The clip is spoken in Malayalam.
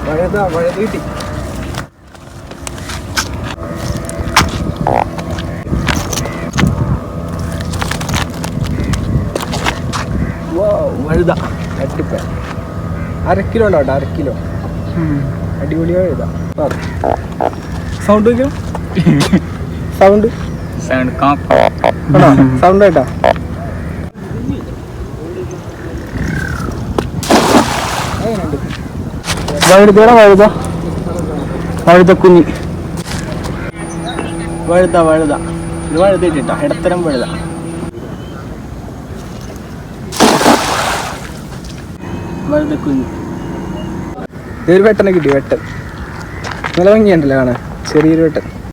വഴുത കിട്ടി. വഴുത അട്ടിപ്പ 1/2 കിലോ ഉണ്ടോ? 1/2 കിലോ. അടിപൊളി വഴുത. സൗണ്ട് വയ്ക്കാം. സൗണ്ട് സൗണ്ട് കേട്ടാ. വഴുതക്കുഞ്ഞി. വഴുത ഇത് വഴുതിട്ടാ. ഇടത്തരം വഴുത. വഴുതക്കുഞ്ഞി. ഇതൊരു വെട്ടനെ കിട്ടി. വെട്ടൻ നല്ല ഭംഗിയുണ്ടല്ലോ കാണാൻ. ചെറിയൊരു വെട്ടൻ.